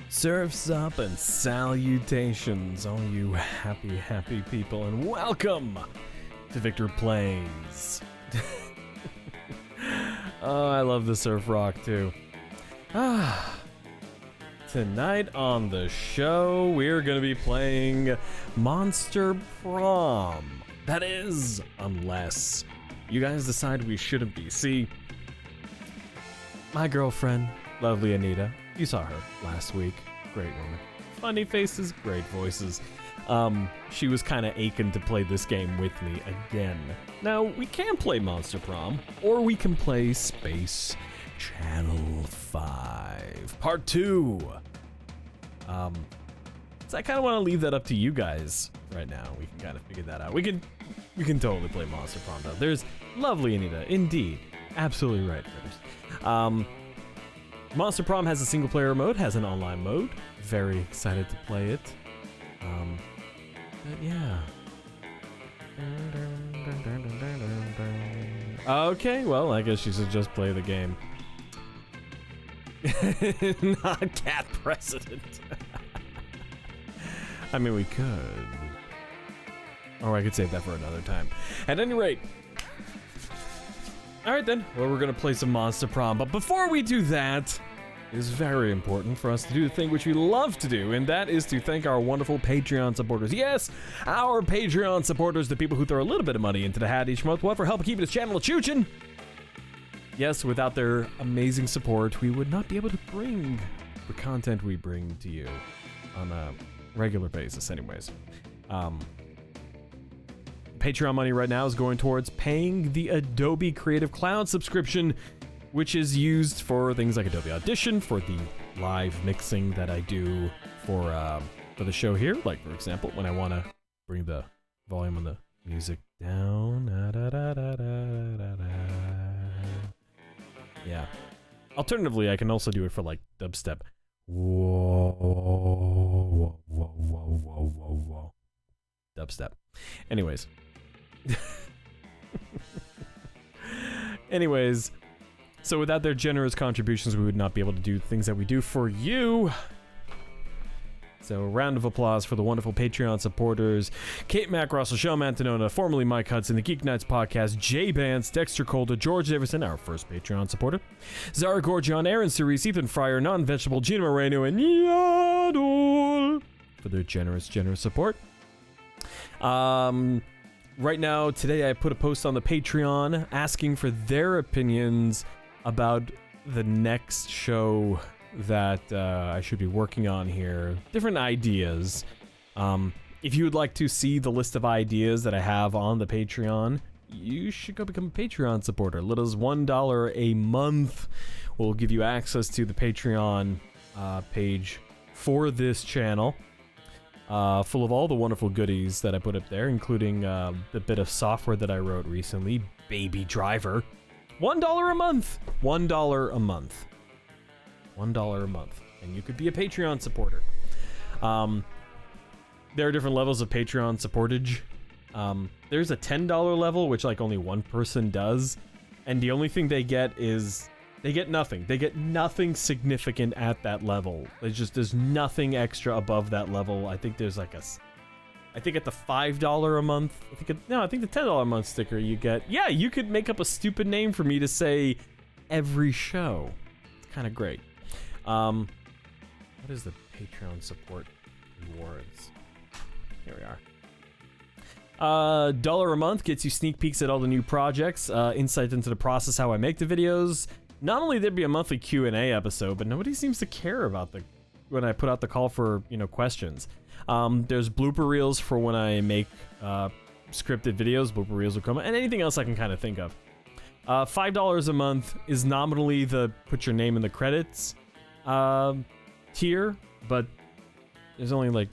Surfs up and salutations, all you happy people, and welcome to Victor Plays. Oh, I love the surf rock too. Tonight on the show, we're gonna be playing Monster Prom. That is, unless you guys decide we shouldn't be. See, my girlfriend, lovely Anita, you saw her last week. Great woman. Funny faces, great voices. She was kind of aching to play this game with me again. Now, we can play Monster Prom, or we can play Space Channel 5 Part 2. So I kind of want to leave that up to you guys right now. We can kind of figure that out. We can totally play Monster Prom though. There's lovely Anita, indeed. Absolutely right, Critters. Monster Prom has a single player mode, has an online mode. Very excited to play it. But yeah. Okay, well, I guess you should just play the game. Not cat president. I mean, we could. Or I could save that for another time. At any rate. Alright then, well, we're gonna play some Monster Prom, but before we do that, it is very important for us to do the thing which we love to do, and that is to thank our wonderful Patreon supporters. Yes, our Patreon supporters, the people who throw a little bit of money into the hat each month, for help keeping this channel chooching. Yes, without their amazing support, we would not be able to bring the content we bring to you on a regular basis anyways. Patreon money right now is going towards paying the Adobe Creative Cloud subscription, which is used for things like Adobe Audition, for the live mixing that I do for the show here. Like, for example, when I want to bring the volume on the music down. Yeah. Alternatively, I can also do it for, like, dubstep. Whoa. Dubstep. Anyways. So without their generous contributions, we would not be able to do things that we do for you. So a round of applause for the wonderful Patreon supporters: Kate Mack, Russell, Sean Mantanona, formerly Mike Hudson, the Geek Nights podcast, Jay Bance, Dexter Calder, George Everson, our first Patreon supporter, Zara Gorgion, Aaron Cerise, Ethan Fryer, Non-Vegetable, Gina Moreno, and Yadol for their generous support. Right now, today I put a post on the Patreon asking for their opinions about the next show that I should be working on here. Different ideas. If you would like to see the list of ideas that I have on the Patreon, you should go become a Patreon supporter. Little as $1 a month will give you access to the Patreon page for this channel. Full of all the wonderful goodies that I put up there, including the bit of software that I wrote recently, Baby Driver. $1 a month! $1 a month. $1 a month. And you could be a Patreon supporter. There are different levels of Patreon supportage. There's a $10 level, which like only one person does. And the only thing they get is... they get nothing. They get nothing significant at that level. There's nothing extra above that level. I think there's like I think at the $5 a month, I think the $10 a month sticker you get. Yeah, you could make up a stupid name for me to say every show. It's kind of great. What is the Patreon support rewards? Here we are. $1 a month gets you sneak peeks at all the new projects, insight into the process, how I make the videos. Not only there'd be a monthly Q&A episode, but nobody seems to care about when I put out the call for, questions. There's blooper reels for when I make scripted videos. Blooper reels will come, and anything else I can kind of think of. $5 a month is nominally the put your name in the credits tier, but there's only like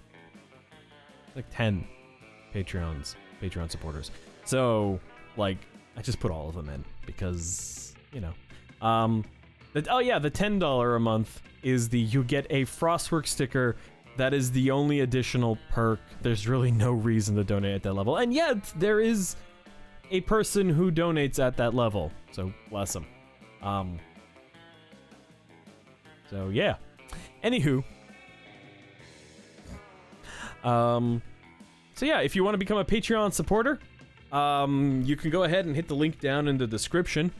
10 Patreon supporters. So, like, I just put all of them in because, the $10 a month is you get a Frostworks sticker. That is the only additional perk. There's really no reason to donate at that level, and yet there is a person who donates at that level, so bless them. So yeah. Anywho, So yeah, if you want to become a Patreon supporter, you can go ahead and hit the link down in the description.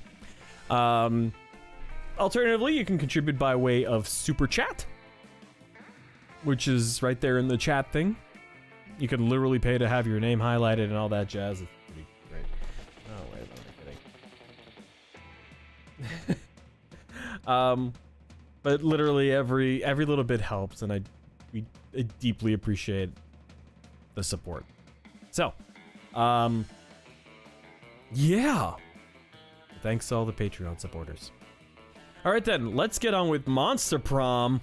Alternatively, you can contribute by way of Super Chat, which is right there in the chat thing. You can literally pay to have your name highlighted and all that jazz. It's pretty great. Oh, wait, I'm kidding. But literally every little bit helps, and I deeply appreciate the support. So, yeah. Thanks to all the Patreon supporters. All right then, let's get on with Monster Prom.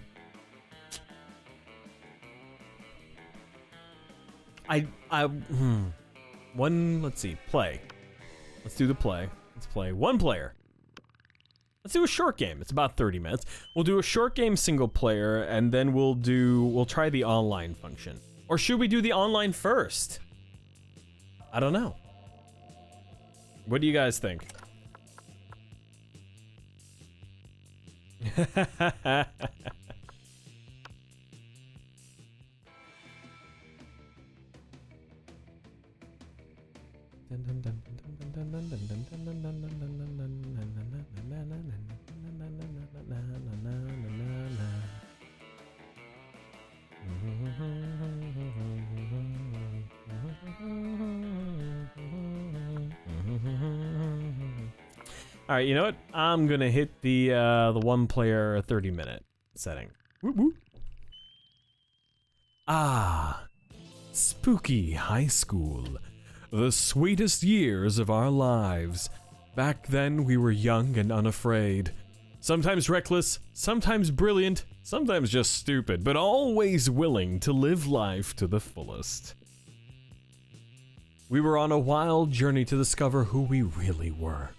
Let's see, play. Let's do the play. Let's play one player. Let's do a short game. It's about 30 minutes. We'll do a short game single player, and then we'll try the online function. Or should we do the online first? I don't know. What do you guys think? All right, you know what? I'm gonna hit the one player 30-minute setting. Whoop, whoop. Ah, spooky high school. The sweetest years of our lives. Back then we were young and unafraid. Sometimes reckless, sometimes brilliant, sometimes just stupid, but always willing to live life to the fullest. We were on a wild journey to discover who we really were.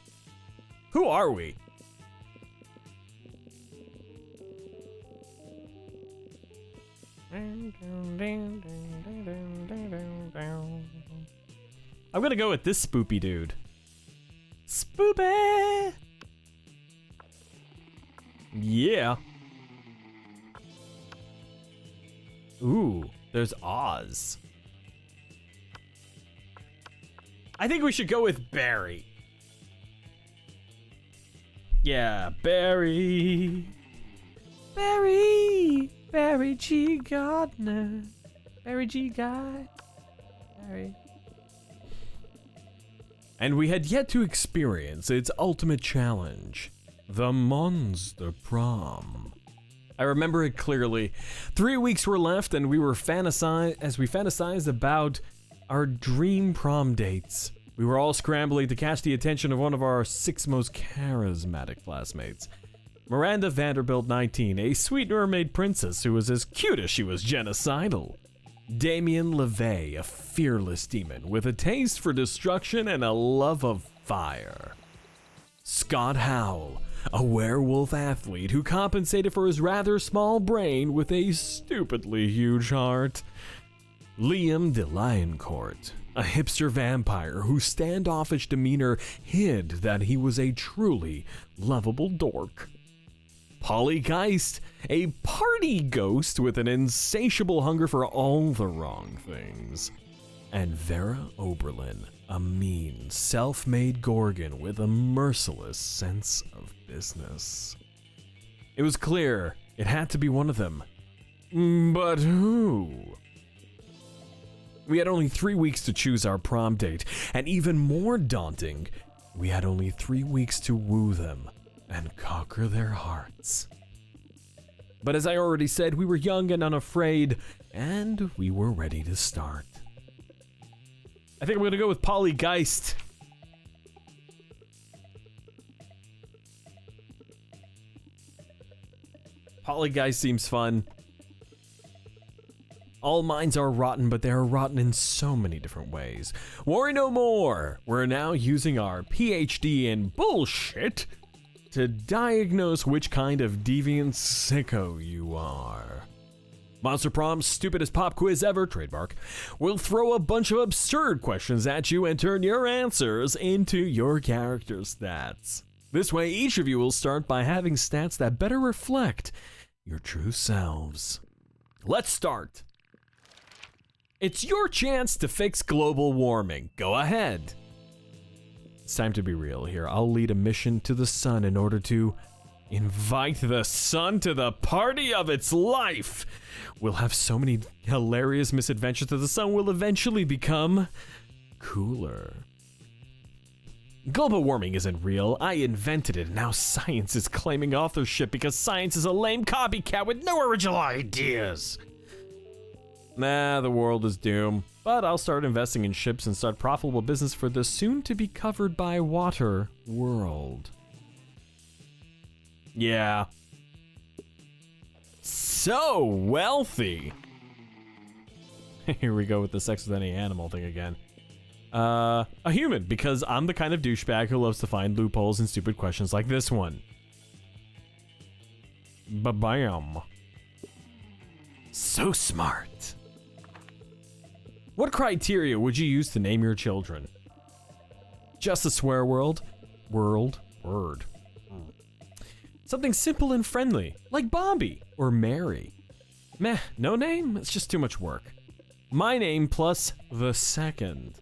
Who are we? I'm gonna go with this spoopy dude. Spoopy! Yeah. Ooh, there's Oz. I think we should go with Barry. Yeah, Barry. Barry G. Gardner. Barry G. Guy. Barry. And we had yet to experience its ultimate challenge, the Monster Prom. I remember it clearly. 3 weeks were left, and we fantasized about our dream prom dates. We were all scrambling to catch the attention of one of our 6 most charismatic classmates. Miranda Vanderbilt, 19, a sweet mermaid princess who was as cute as she was genocidal. Damien LeVay, a fearless demon with a taste for destruction and a love of fire. Scott Howell, a werewolf athlete who compensated for his rather small brain with a stupidly huge heart. Liam de Lioncourt, a hipster vampire whose standoffish demeanor hid that he was a truly lovable dork. Polly Geist, a party ghost with an insatiable hunger for all the wrong things. And Vera Oberlin, a mean, self-made Gorgon with a merciless sense of business. It was clear it had to be one of them. But who? We had only 3 weeks to choose our prom date, and even more daunting, we had only 3 weeks to woo them and conquer their hearts. But as I already said, we were young and unafraid, and we were ready to start. I think I'm gonna go with Polly Geist. Polly Geist seems fun. All minds are rotten, but they are rotten in so many different ways. Worry no more! We're now using our PhD in bullshit to diagnose which kind of deviant sicko you are. Monster Prom's stupidest pop quiz ever, trademark, will throw a bunch of absurd questions at you and turn your answers into your character stats. This way, each of you will start by having stats that better reflect your true selves. Let's start! It's your chance to fix global warming. Go ahead. It's time to be real here. I'll lead a mission to the sun in order to invite the sun to the party of its life. We'll have so many hilarious misadventures that the sun will eventually become cooler. Global warming isn't real. I invented it, and now science is claiming authorship because science is a lame copycat with no original ideas. Nah, the world is doomed. But I'll start investing in ships and start profitable business for the soon-to-be-covered-by-water world. Yeah. So wealthy. Here we go with the sex with any animal thing again. A human, because I'm the kind of douchebag who loves to find loopholes in stupid questions like this one. Ba-bam. So smart. What criteria would you use to name your children? Just a swear word. Something simple and friendly, like Bobby or Mary. Meh, no name? It's just too much work. My name plus the second.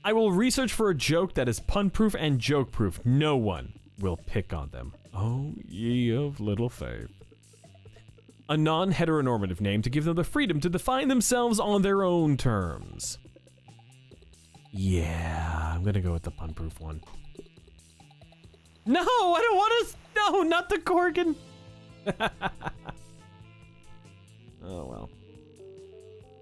I will research for a joke that is pun-proof and joke-proof. No one will pick on them. Oh, ye of little faith. A non-heteronormative name to give them the freedom to define themselves on their own terms. Yeah, I'm gonna go with the pun-proof one. No, I don't want to. No, not the Gorgon. Oh well.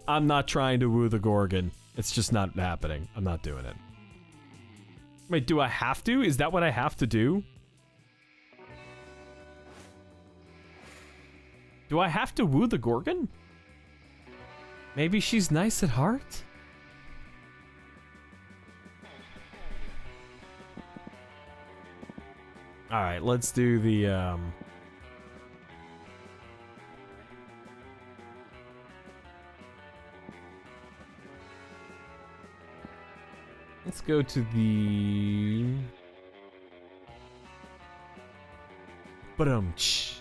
I'm not trying to woo the Gorgon. It's just not happening. I'm not doing it. Wait, do I have to? Is that what I have to do? Do I have to woo the Gorgon? Maybe she's nice at heart? Alright, let's do the, let's go to the... Ba-dum-tsh.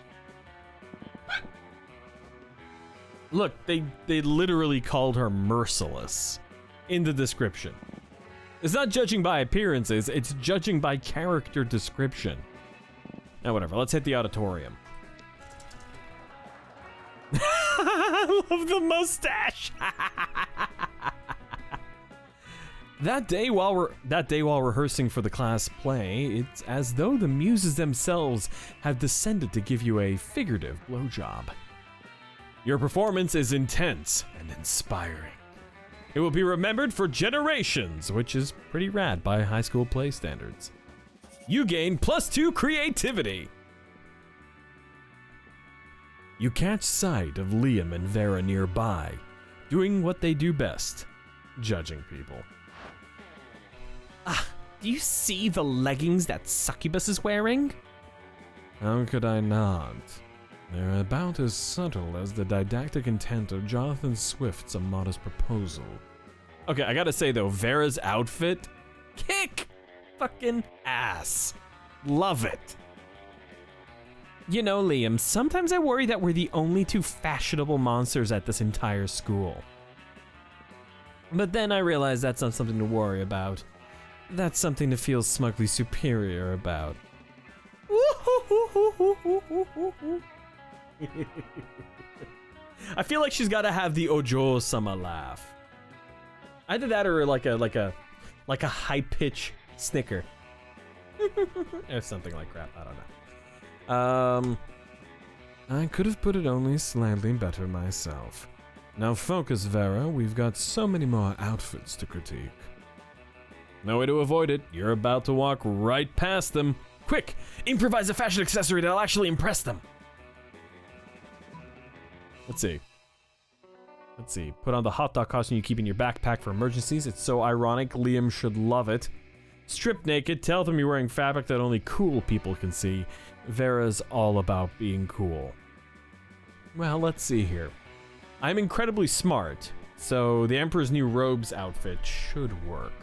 Look, they literally called her merciless in the description. It's not judging by appearances, it's judging by character description. Now, whatever, let's hit the auditorium. I love the mustache. That day while rehearsing for the class play, it's as though the muses themselves have descended to give you a figurative blowjob. Your performance is intense and inspiring. It will be remembered for generations, which is pretty rad by high school play standards. You gain +2 creativity. You catch sight of Liam and Vera nearby, doing what they do best, judging people. Ah, do you see the leggings that Succubus is wearing? How could I not? They're about as subtle as the didactic intent of Jonathan Swift's A Modest Proposal. Okay, I gotta say though, Vera's outfit, kick fucking ass. Love it. You know, Liam, sometimes I worry that we're the only two fashionable monsters at this entire school. But then I realize that's not something to worry about. That's something to feel smugly superior about. I feel like she's got to have the Ojo-sama laugh. Either that or like a high pitch snicker, or something like crap. I don't know. I could have put it only slightly better myself. Now focus, Vera. We've got so many more outfits to critique. No way to avoid it. You're about to walk right past them. Quick, improvise a fashion accessory that'll actually impress them. Let's see. Put on the hot dog costume you keep in your backpack for emergencies. It's so ironic. Liam should love it. Strip naked. Tell them you're wearing fabric that only cool people can see. Vera's all about being cool. Well, let's see here. I'm incredibly smart, so the Emperor's New Robes outfit should work.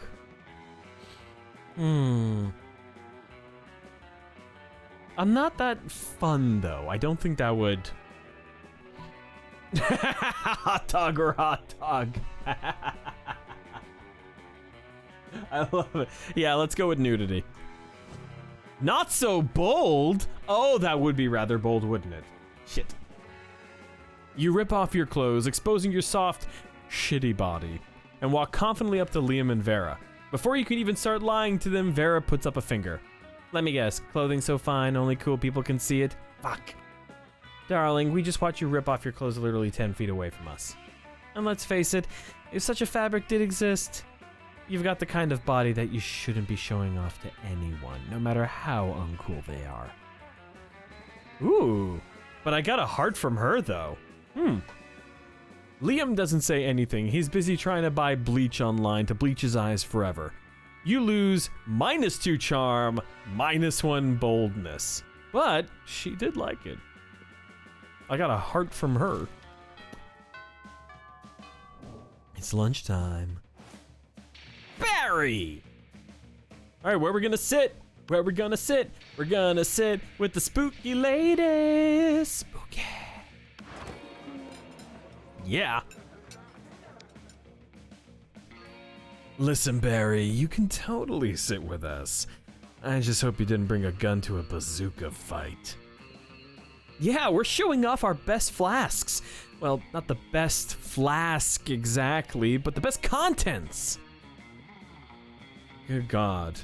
I'm not that fun, though. I don't think that would... Hot dog or hot dog. I love it. Yeah, let's go with nudity. Not so bold. Oh, that would be rather bold, wouldn't it? Shit. You rip off your clothes, exposing your soft, shitty body, and walk confidently up to Liam and Vera. Before you can even start lying to them, Vera puts up a finger. Let me guess, clothing so fine, only cool people can see it? Fuck. Darling, we just watched you rip off your clothes literally 10 feet away from us. And let's face it, if such a fabric did exist, you've got the kind of body that you shouldn't be showing off to anyone, no matter how uncool they are. Ooh, but I got a heart from her, though. Liam doesn't say anything. He's busy trying to buy bleach online to bleach his eyes forever. You lose -2 charm, -1 boldness. But she did like it. I got a heart from her. It's lunchtime. Barry! Alright, where are we gonna sit? Where are we gonna sit? We're gonna sit with the spooky ladies. Spooky. Yeah. Listen, Barry, you can totally sit with us. I just hope you didn't bring a gun to a bazooka fight. Yeah, we're showing off our best flasks. Well, not the best flask exactly, but the best contents. Good God.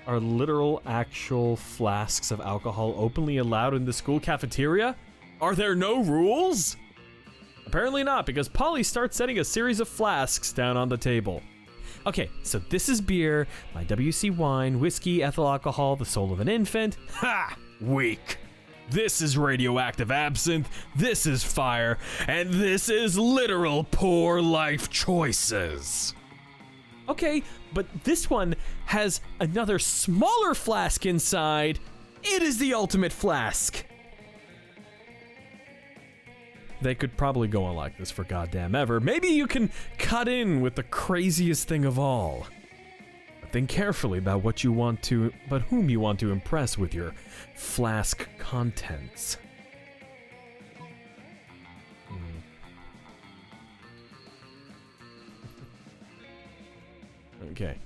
Are literal, actual flasks of alcohol openly allowed in the school cafeteria? Are there no rules? Apparently not, because Polly starts setting a series of flasks down on the table. Okay, so this is beer, my WC wine, whiskey, ethyl alcohol, the soul of an infant. Ha! Weak. This is radioactive absinthe, this is fire, and this is literal poor life choices. Okay, but this one has another smaller flask inside. It is the ultimate flask. They could probably go on like this for goddamn ever. Maybe you can cut in with the craziest thing of all. But think carefully about what you want to, but whom you want to impress with your flask contents. Okay.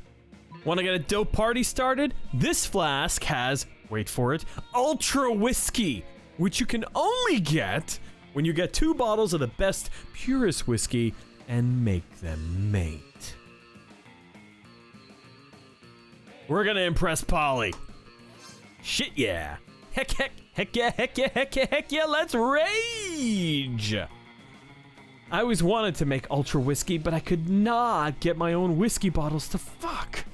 Want to get a dope party started? This flask has, wait for it, Ultra Whiskey, which you can only get when you get 2 bottles of the best, purest whiskey and make them mate. We're gonna impress Polly. Shit yeah. Heck yeah, let's rage! I always wanted to make Ultra Whiskey, but I could not get my own whiskey bottles to fuck.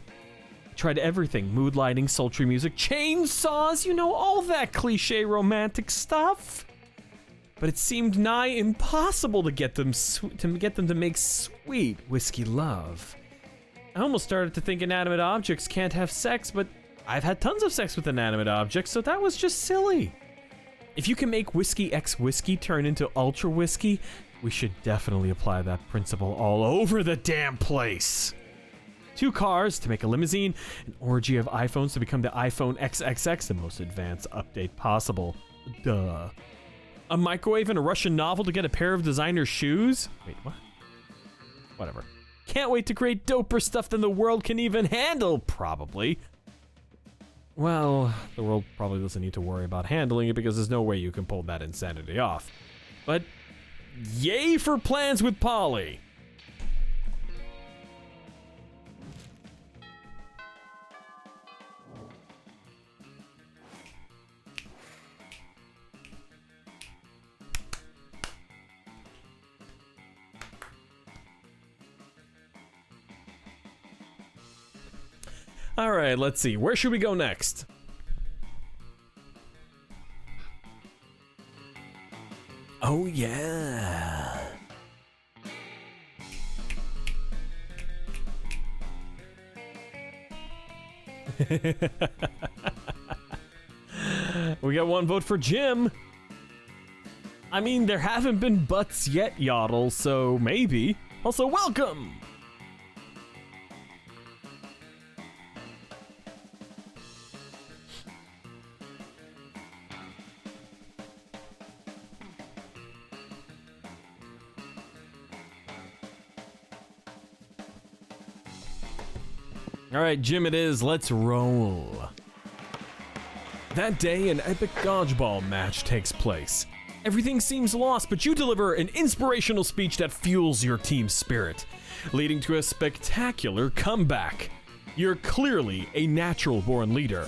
I tried everything, mood lighting, sultry music, chainsaws, you know, all that cliche romantic stuff. But it seemed nigh impossible to get them to make sweet whiskey love. I almost started to think inanimate objects can't have sex, but I've had tons of sex with inanimate objects, so that was just silly. If you can make Whiskey X Whiskey turn into Ultra Whiskey, we should definitely apply that principle all over the damn place. 2 cars to make a limousine, an orgy of iPhones to become the iPhone XXX, the most advanced update possible. Duh. A microwave and a Russian novel to get a pair of designer shoes? Wait, what? Whatever. Can't wait to create doper stuff than the world can even handle, probably. Well, the world probably doesn't need to worry about handling it because there's no way you can pull that insanity off. But yay for plans with Polly. All right, let's see. Where should we go next? Oh, yeah. We got 1 vote for Jim. I mean, there haven't been butts yet, Yoddle, so maybe. Also, welcome! All right, Jim it is, let's roll. That day, an epic dodgeball match takes place. Everything seems lost, but you deliver an inspirational speech that fuels your team's spirit, leading to a spectacular comeback. You're clearly a natural-born leader.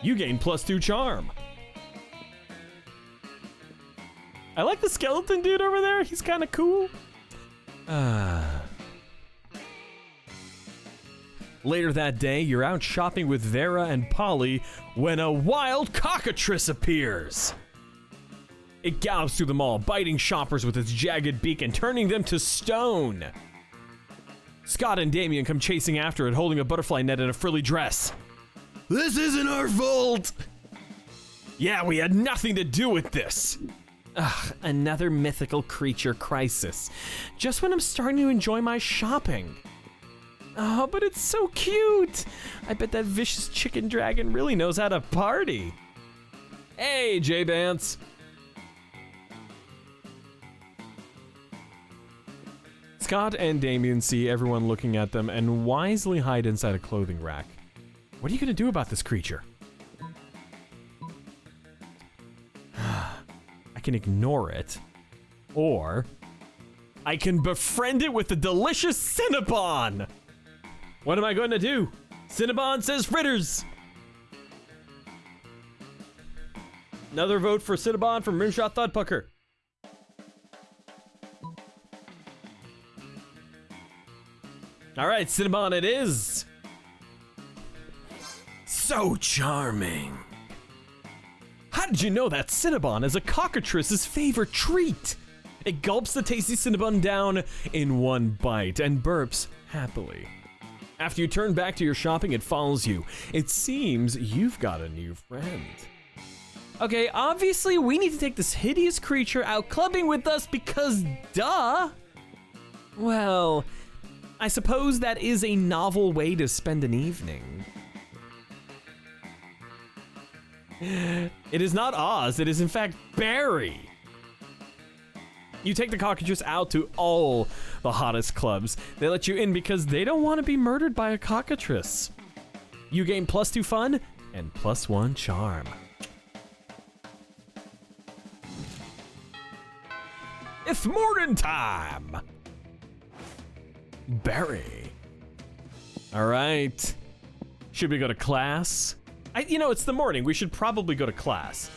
You gain +2 charm. I like the skeleton dude over there. He's kind of cool. Later that day, you're out shopping with Vera and Polly when a wild cockatrice appears. It gallops through the mall, biting shoppers with its jagged beak and turning them to stone. Scott and Damien come chasing after it, holding a butterfly net and a frilly dress. This isn't our fault! Yeah, we had nothing to do with this. Ugh, another mythical creature crisis. Just when I'm starting to enjoy my shopping. Oh, but it's so cute. I bet that vicious chicken dragon really knows how to party. Hey, J-Bance. Scott and Damien see everyone looking at them and wisely hide inside a clothing rack. What are you gonna do about this creature? I can ignore it, or I can befriend it with the delicious Cinnabon. What am I going to do? Cinnabon says fritters. Another vote for Cinnabon from Rimshot Thudpucker. All right, Cinnabon it is. So charming. How did you know that Cinnabon is a cockatrice's favorite treat? It gulps the tasty Cinnabon down in one bite and burps happily. After you turn back to your shopping, it follows you. It seems you've got a new friend. Okay, obviously we need to take this hideous creature out clubbing with us because duh. Well, I suppose that is a novel way to spend an evening. It is not Oz, it is in fact Barry. You take the cockatrice out to all the hottest clubs. They let you in because they don't want to be murdered by a cockatrice. You gain +2 fun and +1 charm. It's morning time. Barry. All right. Should we go to class? It's the morning. We should probably go to class.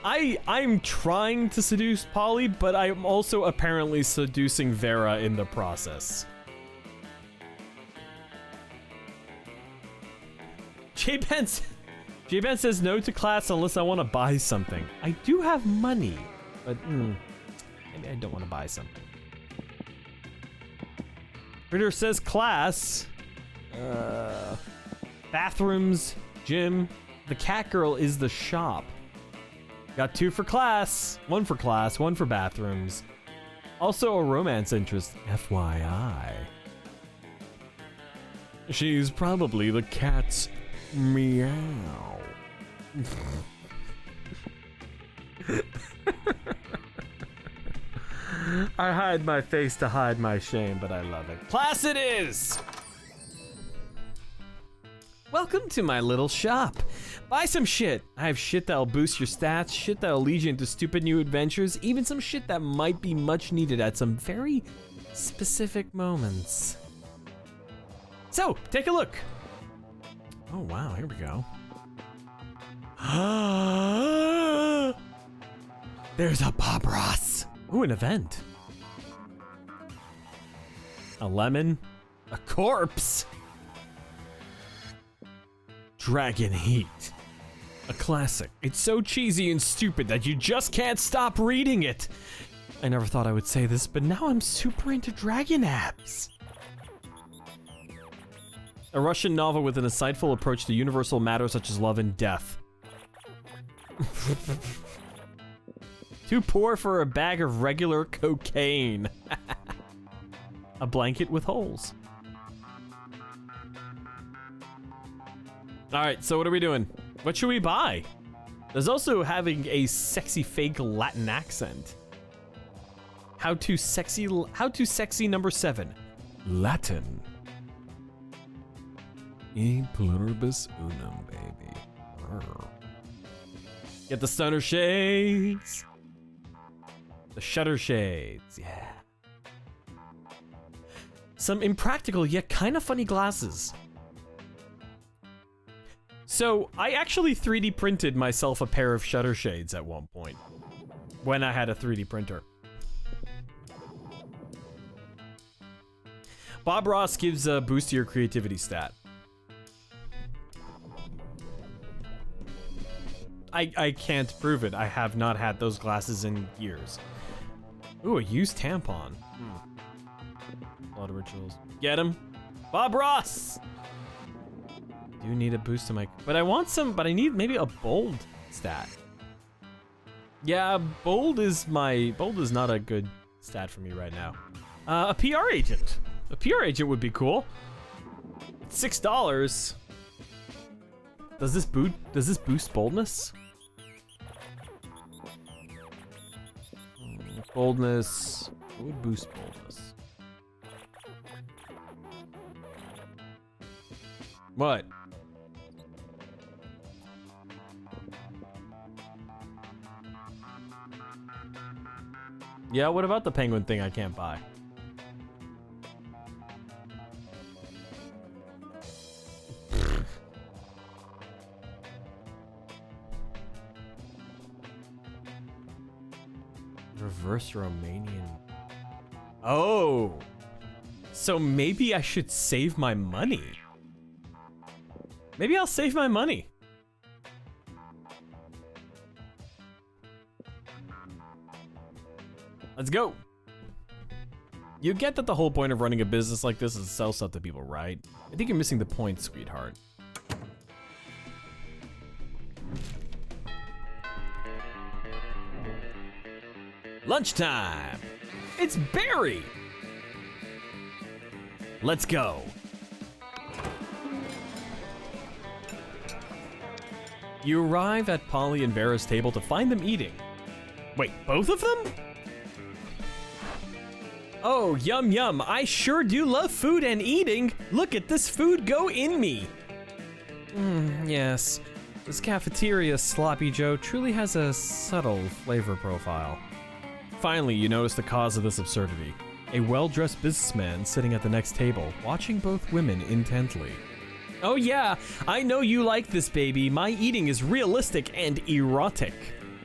I'm trying to seduce Polly, but I'm also apparently seducing Vera in the process. J-Ben says no to class unless I want to buy something. I do have money, but maybe I don't want to buy something. Ritter says class. Bathrooms, gym. The cat girl is the shop. Got 2 for class, 1 for class, 1 for bathrooms. Also a romance interest, FYI. She's probably the cat's meow. I hide my face to hide my shame, but I love it. Class it is! Welcome to my little shop. Buy some shit. I have shit that'll boost your stats, shit that'll lead you into stupid new adventures, even some shit that might be much needed at some very specific moments. So, take a look. Oh wow, here we go. There's a Bob Ross. Ooh, an event. A lemon. A corpse. Dragon Heat. A classic. It's so cheesy and stupid that you just can't stop reading it. I never thought I would say this, but now I'm super into dragon apps. A Russian novel with an insightful approach to universal matters such as love and death. Too poor for a bag of regular cocaine. A blanket with holes. All right, so what are we doing? What should we buy? There's also having a sexy fake Latin accent. How to sexy number 7. Latin. E pluribus unum, baby. Arr. Get the stunner shades. The shutter shades, yeah. Some impractical yet kind of funny glasses. So I actually 3D printed myself a pair of shutter shades at one point when I had a 3D printer. Bob Ross gives a boost to your creativity stat. I can't prove it. I have not had those glasses in years. Ooh, a used tampon. A lot of rituals. Get him. Bob Ross! Do need a boost to my... But I want some... But I need maybe a bold stat. Yeah, bold is not a good stat for me right now. A PR agent. A PR agent would be cool. It's $6. Does this boost boldness? Boldness. What would boost boldness? What? Yeah, what about the penguin thing I can't buy? Reverse Romanian. Oh! So maybe I should save my money. Maybe I'll save my money. Let's go. You get that the whole point of running a business like this is to sell stuff to people, right? I think you're missing the point, sweetheart. Lunchtime. It's Barry. Let's go. You arrive at Polly and Vera's table to find them eating. Wait, both of them? Oh, yum yum. I sure do love food and eating. Look at this food go in me. Yes. This cafeteria, Sloppy Joe, truly has a subtle flavor profile. Finally, you notice the cause of this absurdity. A well-dressed businessman sitting at the next table, watching both women intently. Oh yeah, I know you like this, baby. My eating is realistic and erotic.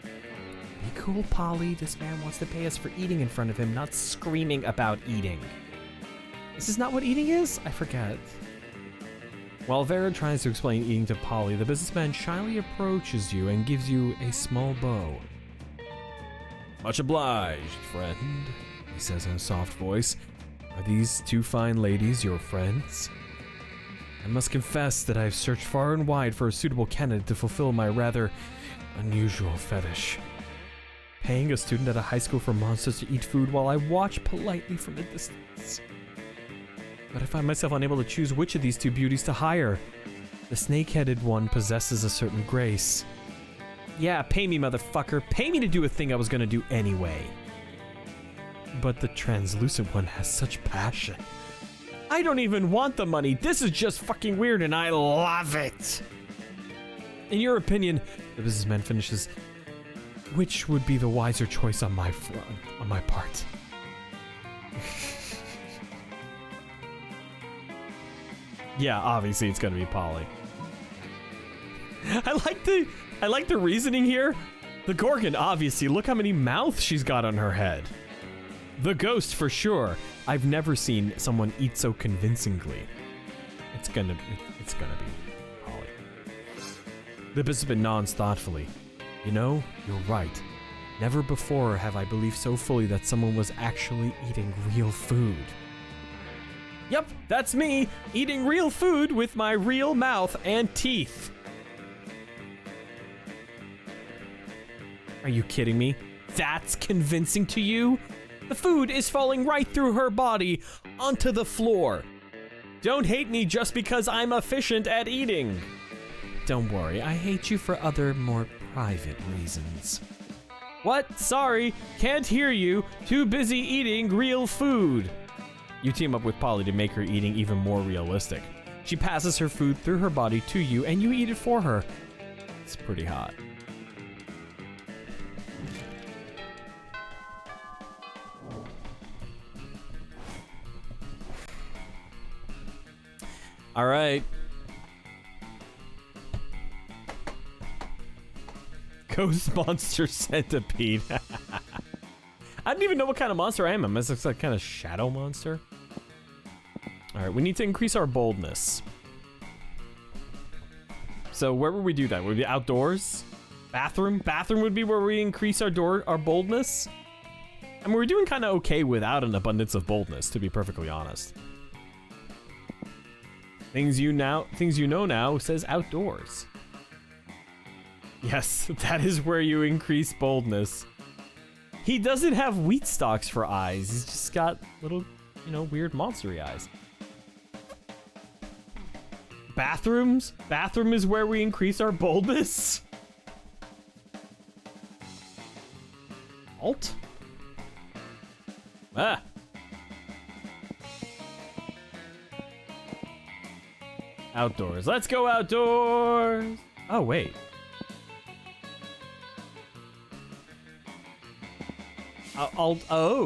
Be cool, Polly. This man wants to pay us for eating in front of him, not screaming about eating. This is not what eating is? I forget. While Vera tries to explain eating to Polly, the businessman shyly approaches you and gives you a small bow. Much obliged, friend, he says in a soft voice. Are these two fine ladies your friends? I must confess that I've searched far and wide for a suitable candidate to fulfill my rather unusual fetish. Paying a student at a high school for monsters to eat food while I watch politely from a distance. But I find myself unable to choose which of these two beauties to hire. The snake-headed one possesses a certain grace. Yeah, pay me, motherfucker. Pay me to do a thing I was gonna do anyway. But the translucent one has such passion. I don't even want the money. This is just fucking weird and I love it. In your opinion, the businessman finishes, which would be the wiser choice on my part? Yeah, obviously it's gonna be Polly. I like the reasoning here. The Gorgon, obviously. Look how many mouths she's got on her head. The ghost, for sure. I've never seen someone eat so convincingly. It's gonna be Polly. The businessman nods thoughtfully. You know, you're right. Never before have I believed so fully that someone was actually eating real food. Yep, that's me, eating real food with my real mouth and teeth. Are you kidding me? That's convincing to you? The food is falling right through her body onto the floor. Don't hate me just because I'm efficient at eating. Don't worry, I hate you for other, more private reasons. What? Sorry, can't hear you. Too busy eating real food. You team up with Polly to make her eating even more realistic. She passes her food through her body to you, and you eat it for her. It's pretty hot. All right. Ghost monster centipede. I don't even know what kind of monster I am. I'm just like kind of shadow monster. All right, we need to increase our boldness. So where would we do that? Would it be outdoors? Bathroom? Bathroom would be where we increase our boldness. I mean, we're doing kind of okay without an abundance of boldness, to be perfectly honest. Things you know now says outdoors. Yes, that is where you increase boldness. He doesn't have wheat stalks for eyes. He's just got little, you know, weird monstery eyes. Bathrooms? Bathroom is where we increase our boldness? Alt? Ah. Outdoors. Let's go outdoors. Oh, wait. Oh!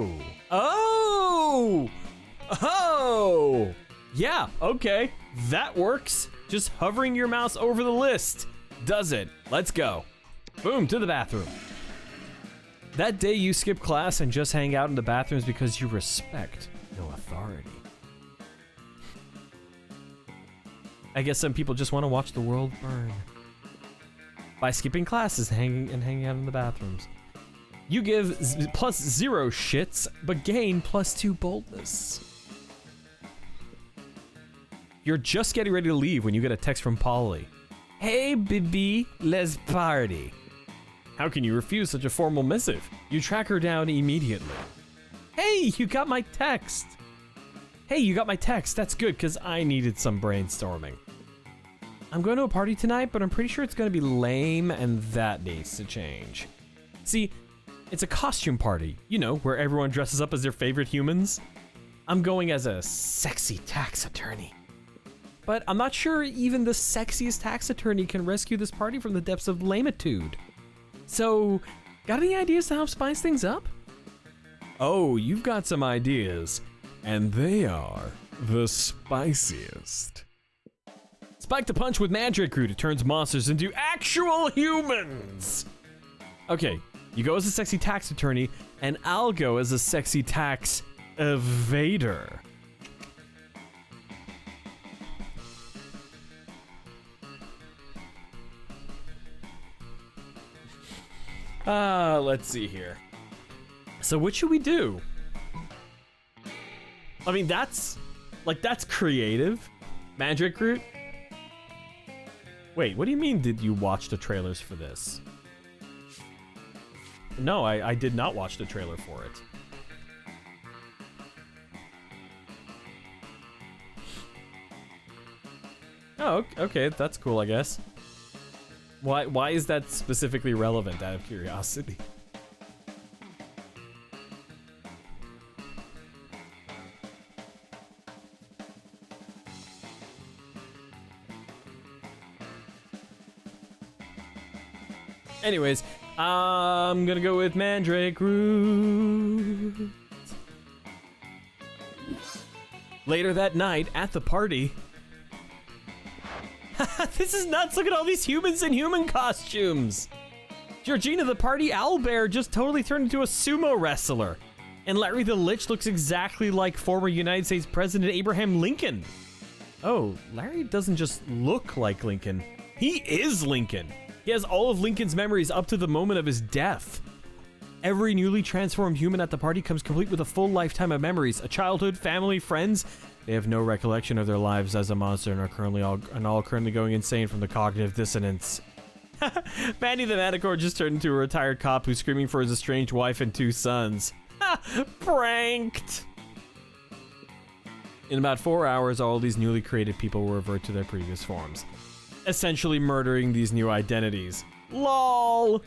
Yeah, okay. That works. Just hovering your mouse over the list does it. Let's go. Boom, to the bathroom. That day you skip class and just hang out in the bathrooms because you respect no authority. I guess some people just want to watch the world burn. By skipping classes hanging out in the bathrooms. You give +0 shits, but gain +2 boldness. You're just getting ready to leave when you get a text from Polly. Hey, Bibi, let's party. How can you refuse such a formal missive? You track her down immediately. Hey, you got my text. Hey, you got my text. That's good, because I needed some brainstorming. I'm going to a party tonight, but I'm pretty sure it's going to be lame, and that needs to change. See, it's a costume party, you know, where everyone dresses up as their favorite humans. I'm going as a sexy tax attorney. But I'm not sure even the sexiest tax attorney can rescue this party from the depths of lamitude. So, got any ideas to help spice things up? Oh, you've got some ideas, and they are the spiciest. Spike the punch with Mandrake Root. It turns monsters into actual humans. Okay, you go as a sexy tax attorney, and I'll go as a sexy tax evader. Let's see here. So what should we do? I mean, that's creative. Magic Root? Wait, what do you mean did you watch the trailers for this? No, I did not watch the trailer for it. Oh, okay, that's cool, I guess. Why is that specifically relevant, out of curiosity? Anyways, I'm gonna go with Mandrake Root. Later that night, at the party... This is nuts! Look at all these humans in human costumes! Georgina, the party owlbear, just totally turned into a sumo wrestler. And Larry the Lich looks exactly like former United States President Abraham Lincoln. Oh, Larry doesn't just look like Lincoln. He is Lincoln! He has all of Lincoln's memories up to the moment of his death. Every newly transformed human at the party comes complete with a full lifetime of memories, a childhood, family, friends. They have no recollection of their lives as a monster and are all currently going insane from the cognitive dissonance. Manny the Manicore just turned into a retired cop who's screaming for his estranged wife and 2 sons. Pranked! In about 4 hours, all these newly created people will revert to their previous forms, essentially murdering these new identities. LOL!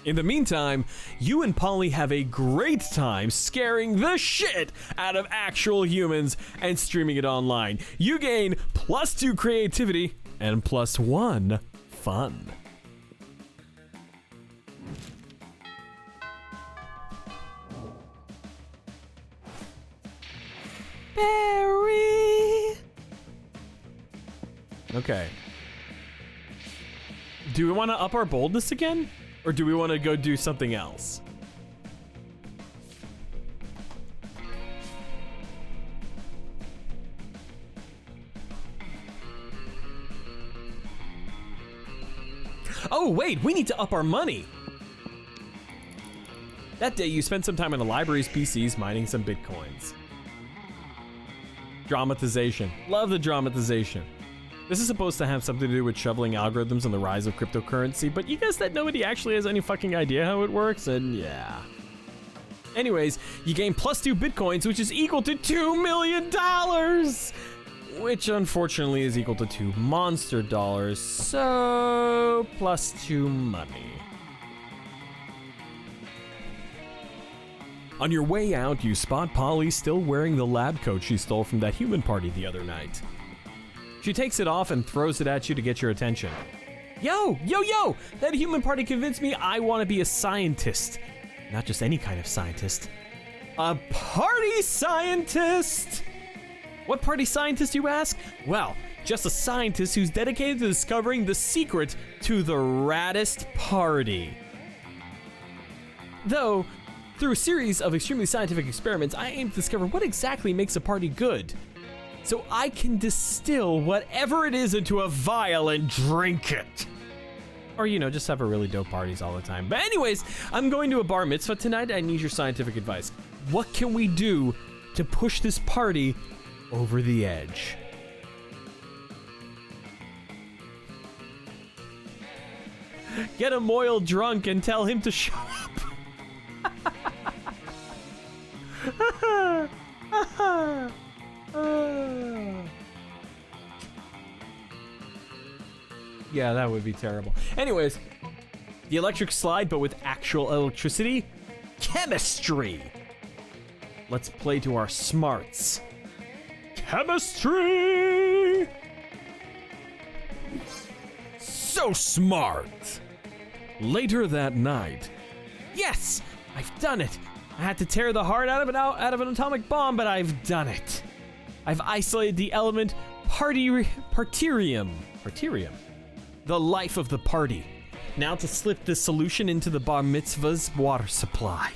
In the meantime, you and Polly have a great time scaring the shit out of actual humans and streaming it online. You gain +2 creativity and +1 fun. Barry! Okay. Do we want to up our boldness again? Or do we want to go do something else? Oh, wait, we need to up our money. That day, you spent some time in the library's PCs mining some bitcoins. Dramatization. Love the dramatization. This is supposed to have something to do with shoveling algorithms and the rise of cryptocurrency, but you guess that nobody actually has any fucking idea how it works, and yeah. Anyways, you gain +2 bitcoins, which is equal to $2 million! Which unfortunately is equal to 2 monster dollars, so +2 money. On your way out, you spot Polly still wearing the lab coat she stole from that human party the other night. She takes it off and throws it at you to get your attention. Yo! That human party convinced me I want to be a scientist. Not just any kind of scientist. A party scientist! What party scientist, you ask? Well, just a scientist who's dedicated to discovering the secret to the raddest party. Though, through a series of extremely scientific experiments, I aim to discover what exactly makes a party good, so I can distill whatever it is into a vial and drink it. Or, you know, just have a really dope parties all the time. But anyways, I'm going to a bar mitzvah tonight. I need your scientific advice. What can we do to push this party over the edge? Get him oil drunk and tell him to shut up. Yeah, that would be terrible. Anyways, the electric slide, but with actual electricity. Chemistry. Let's play to our smarts. Chemistry. So smart. Later that night. Yes, I've done it. I had to tear the heart out of an atomic bomb, but I've done it. I've isolated the element partirium. The life of the party. Now to slip this solution into the bar mitzvah's water supply.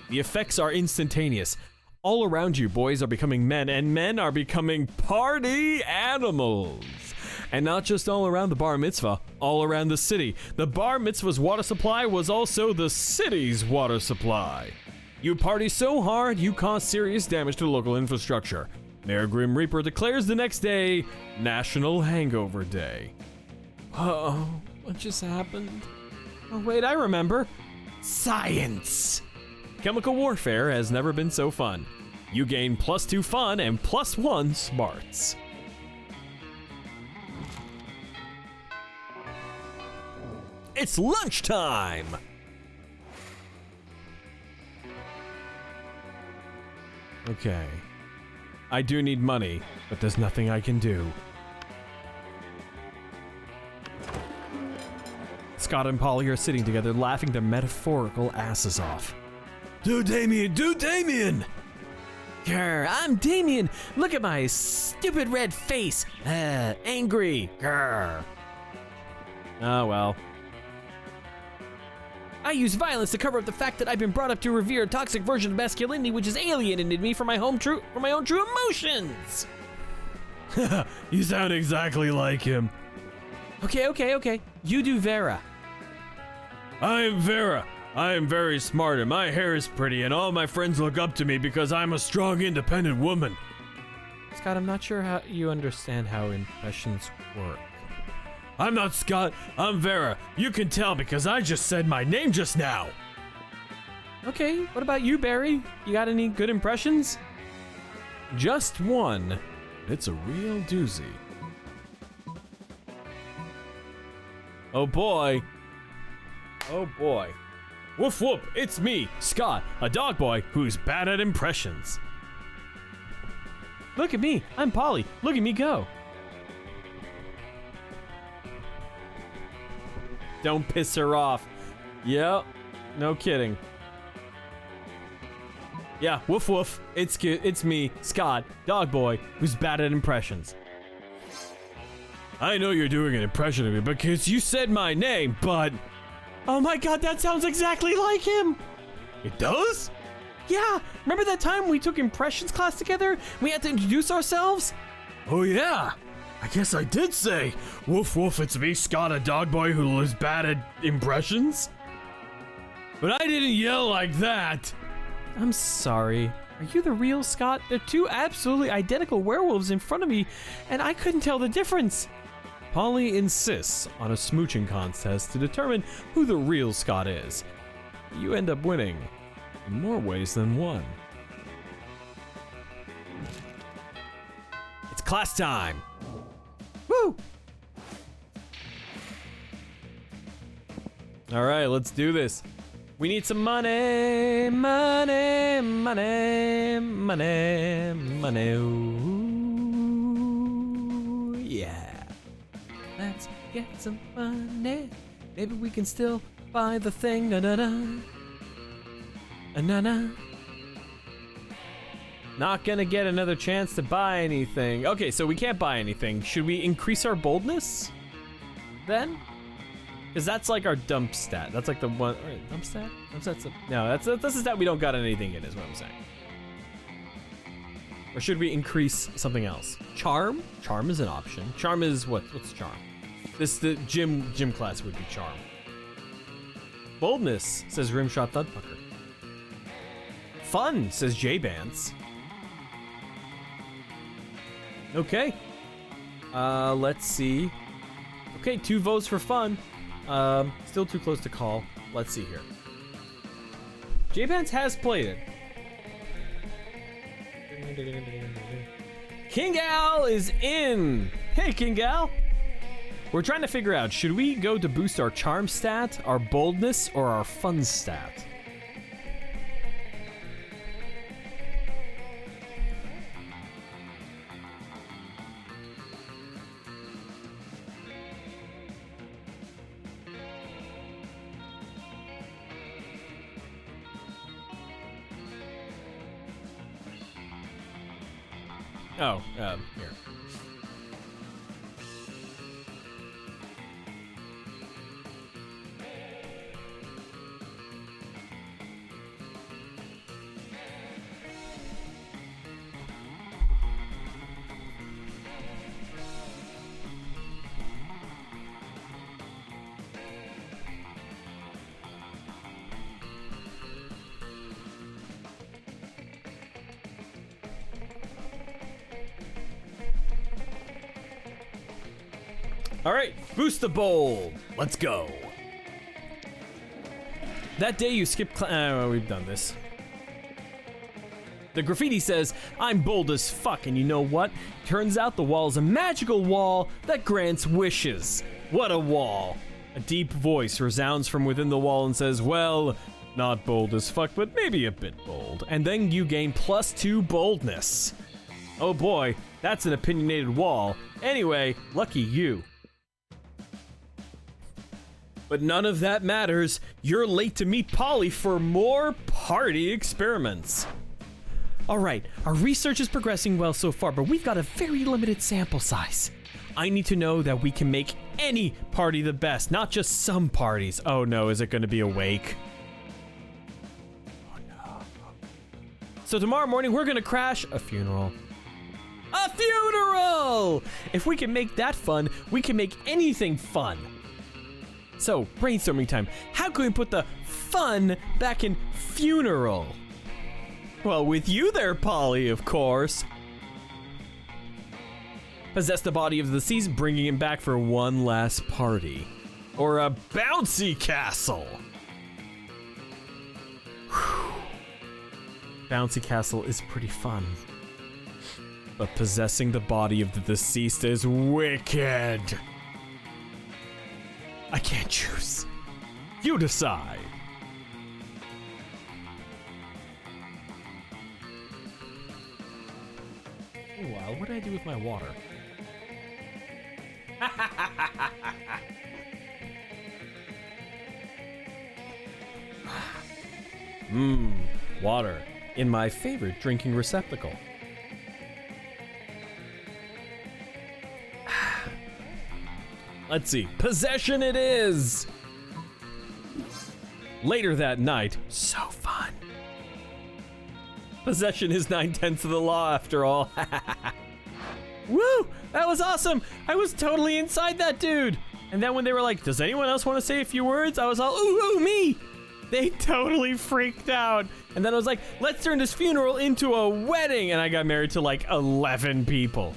The effects are instantaneous. All around you, boys are becoming men, and men are becoming party animals. And not just all around the bar mitzvah, all around the city. The bar mitzvah's water supply was also the city's water supply. You party so hard, you cause serious damage to the local infrastructure. Mayor Grim Reaper declares the next day National Hangover Day. Uh-oh, what just happened? Oh wait, I remember. Science! Chemical warfare has never been so fun. You gain +2 fun and +1 smarts. It's lunchtime! Okay. I do need money, but there's nothing I can do. Scott and Polly are sitting together, laughing their metaphorical asses off. Do Damien! Grr, I'm Damien! Look at my stupid red face! Angry! Grr. Oh well. I use violence to cover up the fact that I've been brought up to revere a toxic version of masculinity which has alienated me from my own true emotions! You sound exactly like him. Okay. You do Vera. I am Vera. I am very smart and my hair is pretty and all my friends look up to me because I'm a strong, independent woman. Scott, I'm not sure how you understand how impressions work. I'm not Scott, I'm Vera. You can tell because I just said my name just now. Okay, what about you, Barry? You got any good impressions? Just one. It's a real doozy. Oh boy. Oh boy. Woof whoop, it's me, Scott, a dog boy who's bad at impressions. Look at me, I'm Polly. Look at me go. Don't piss her off. Yep, no kidding. Yeah, woof woof, it's me, Scott, dog boy, who's bad at impressions. I know you're doing an impression of me because you said my name, but... Oh my god, that sounds exactly like him! It does? Yeah, remember that time we took impressions class together? We had to introduce ourselves? Oh yeah, I guess I did say, woof woof, it's me, Scott, a dog boy who is bad at impressions. But I didn't yell like that. I'm sorry. Are you the real Scott? There are two absolutely identical werewolves in front of me, and I couldn't tell the difference. Polly insists on a smooching contest to determine who the real Scott is. You end up winning in more ways than one. It's class time. Woo! All right, let's do this. We need some money, money, money, money, money. Ooh, yeah. Let's get some money. Maybe we can still buy the thing. Na na na. Na na. Not gonna get another chance to buy anything. Okay, so we can't buy anything. Should we increase our boldness then? Because that's like our dump stat. That's like the one. Wait, dump stat? Dump stat's no, that's a stat we don't got anything in, is what I'm saying. Or should we increase something else? Charm? Charm is an option. Charm is what? What's charm? The gym class would be charm. Boldness, says Rimshot Thudpucker. Fun, says J-Bance. Okay. Let's see. Okay, 2 votes for fun. Still too close to call. Let's see here. J-Bance has played it. King Al is in. Hey, King Al. We're trying to figure out, should we go to boost our charm stat, our boldness, or our fun stat? Oh, here. All right, boost the bold. Let's go. That day you skipped we've done this. The graffiti says, I'm bold as fuck, and you know what? Turns out the wall is a magical wall that grants wishes. What a wall. A deep voice resounds from within the wall and says, well, not bold as fuck, but maybe a bit bold. And then you gain +2 boldness. Oh boy, that's an opinionated wall. Anyway, lucky you. But none of that matters. You're late to meet Polly for more party experiments. All right, our research is progressing well so far, but we've got a very limited sample size. I need to know that we can make any party the best, not just some parties. Oh no, is it gonna be a wake? Oh no. So tomorrow morning, we're gonna crash a funeral. A funeral! If we can make that fun, we can make anything fun. So, brainstorming time. How can we put the fun back in funeral? Well, with you there, Polly, of course. Possess the body of the deceased, bringing him back for one last party. Or a bouncy castle. Whew. Bouncy castle is pretty fun. But possessing the body of the deceased is wicked. I can't choose. You decide. Meanwhile, what did I do with my water? Water in my favorite drinking receptacle. Let's see. Possession it is! Later that night, so fun. Possession is 9/10 of the law after all. Woo! That was awesome! I was totally inside that dude! And then when they were like, does anyone else want to say a few words? I was all, ooh, me! They totally freaked out. And then I was like, let's turn this funeral into a wedding! And I got married to like 11 people.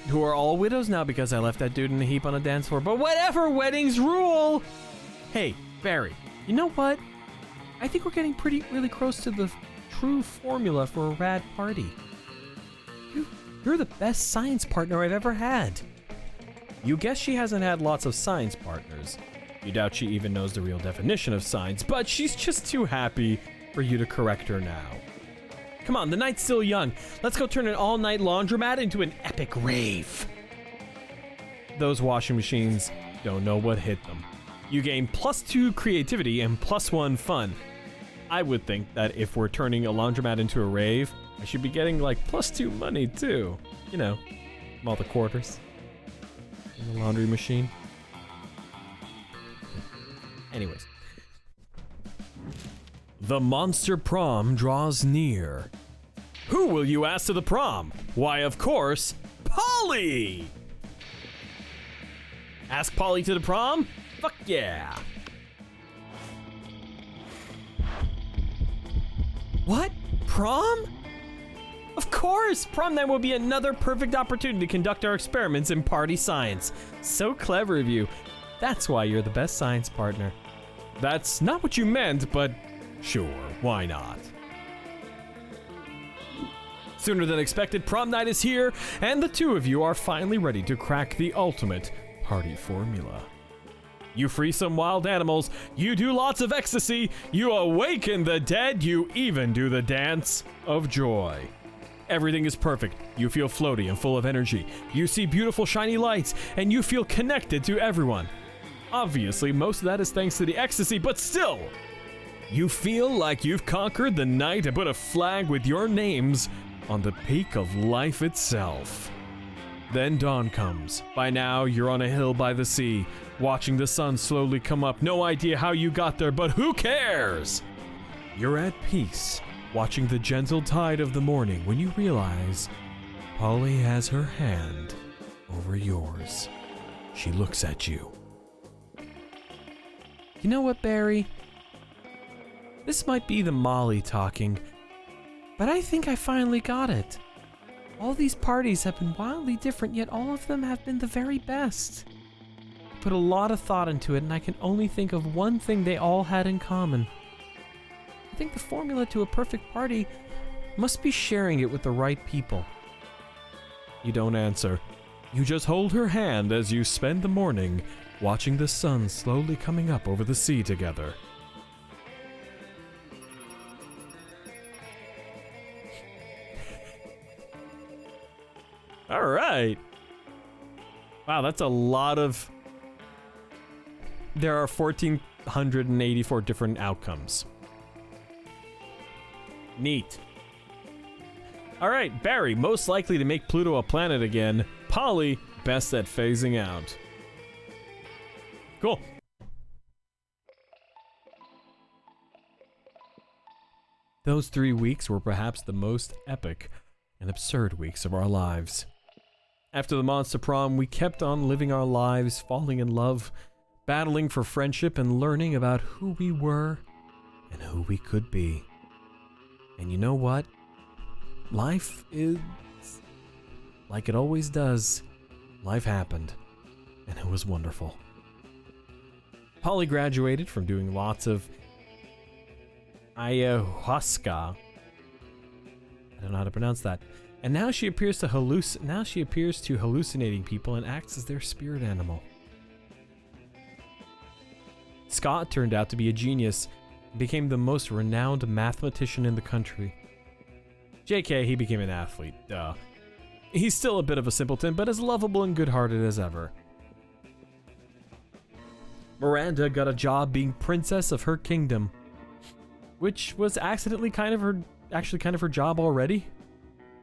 Who are all widows now because I left that dude in a heap on a dance floor. But whatever, weddings rule! Hey, Barry, you know what? I think we're getting really close to the true formula for a rad party. You're the best science partner I've ever had. You guess she hasn't had lots of science partners. You doubt she even knows the real definition of science, but she's just too happy for you to correct her now. Come on, the night's still young. Let's go turn an all-night laundromat into an epic rave. Those washing machines don't know what hit them. You gain +2 creativity and +1 fun. I would think that if we're turning a laundromat into a rave, I should be getting like +2 money too. You know, from all the quarters in the laundry machine. Anyways. The monster prom draws near. Who will you ask to the prom? Why, of course, Polly! Ask Polly to the prom? Fuck yeah! What? Prom? Of course! Prom night will be another perfect opportunity to conduct our experiments in party science. So clever of you. That's why you're the best science partner. That's not what you meant, but sure, why not? Sooner than expected, prom night is here, and the two of you are finally ready to crack the ultimate party formula. You free some wild animals, you do lots of ecstasy, you awaken the dead, you even do the dance of joy. Everything is perfect. You feel floaty and full of energy. You see beautiful shiny lights, and you feel connected to everyone. Obviously, most of that is thanks to the ecstasy, but still, you feel like you've conquered the night and put a flag with your names on the peak of life itself. Then dawn comes. By now, you're on a hill by the sea, watching the sun slowly come up. No idea how you got there, but who cares? You're at peace, watching the gentle tide of the morning when you realize Polly has her hand over yours. She looks at you. You know what, Barry? This might be the Molly talking, but I think I finally got it. All these parties have been wildly different, yet all of them have been the very best. I put a lot of thought into it, and I can only think of one thing they all had in common. I think the formula to a perfect party must be sharing it with the right people. You don't answer. You just hold her hand as you spend the morning watching the sun slowly coming up over the sea together. All right. Wow, that's a lot of... There are 1,484 different outcomes. Neat. All right, Barry, most likely to make Pluto a planet again. Polly, best at phasing out. Cool. Those 3 weeks were perhaps the most epic and absurd weeks of our lives. After the monster prom, we kept on living our lives, falling in love, battling for friendship, and learning about who we were and who we could be. And you know what? Life is like it always does. Life happened, and it was wonderful. Polly graduated from doing lots of ayahuasca. I don't know how to pronounce that. And now she appears to hallucinating people and acts as their spirit animal. Scott turned out to be a genius and became the most renowned mathematician in the country. JK, he became an athlete, duh. He's still a bit of a simpleton, but as lovable and good-hearted as ever. Miranda got a job being princess of her kingdom, which was actually kind of her job already.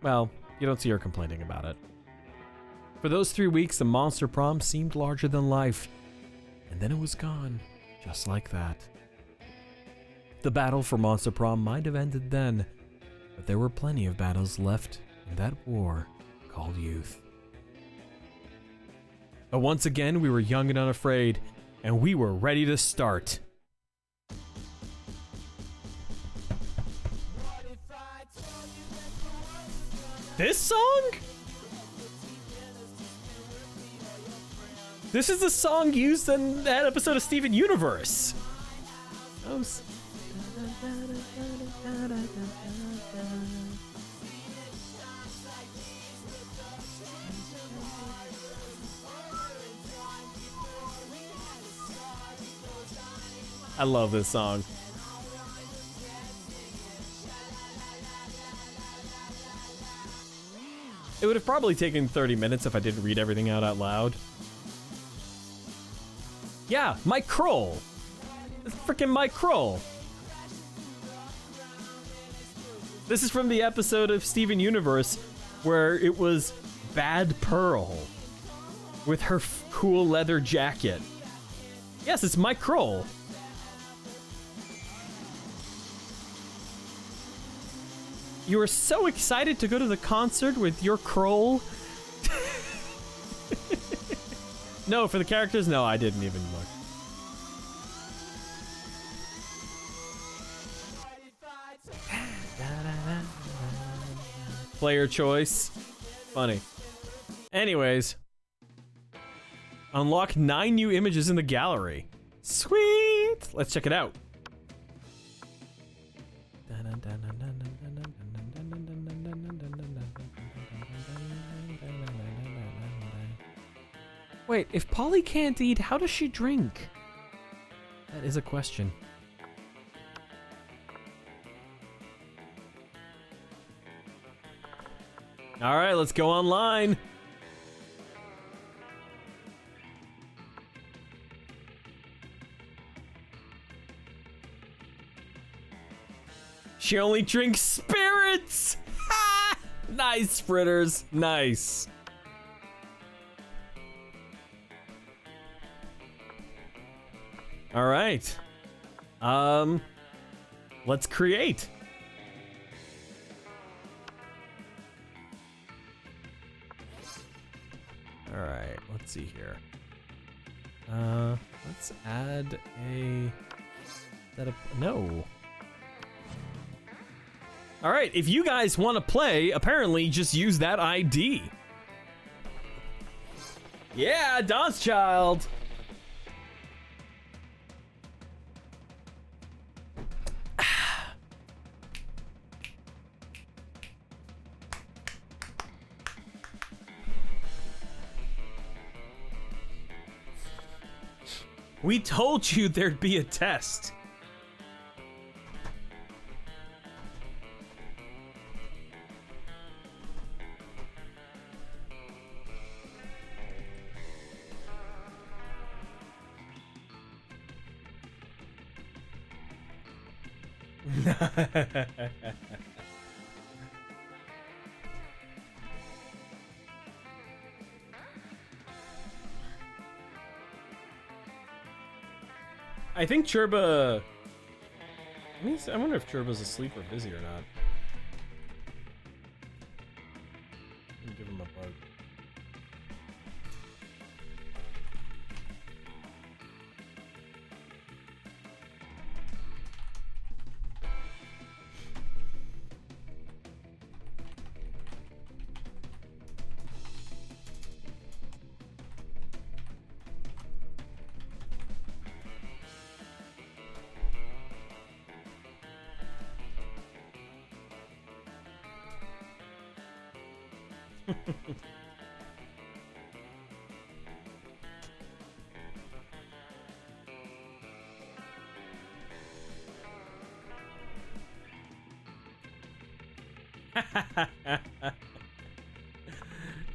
Well, you don't see her complaining about it. For those 3 weeks, the monster prom seemed larger than life, and then it was gone, just like that. The battle for Monster Prom might have ended then, but there were plenty of battles left in that war called youth. But once again, we were young and unafraid, and we were ready to start. This song? This is the song used in that episode of Steven Universe. Oh. I love this song. It would have probably taken 30 minutes if I didn't read everything out loud. Yeah, Mike Kroll. It's freaking Mike Kroll. This is from the episode of Steven Universe where it was Bad Pearl with her cool leather jacket. Yes, it's Mike Kroll. You were so excited to go to the concert with your Kroll? No, for the characters? No, I didn't even look. Player choice. Funny. Anyways. Unlock 9 new images in the gallery. Sweet! Let's check it out. Wait, if Polly can't eat, how does she drink? That is a question. All right, let's go online. She only drinks spirits! Ha! Nice, Fritters. Nice. All right. Let's create. All right, let's see here. Let's add a setup. No. All right, if you guys want to play, apparently just use that ID. Yeah, Dance Child. We told you there'd be a test. I think Churba... I wonder if Churba's asleep or busy or not. Let me give him a bug.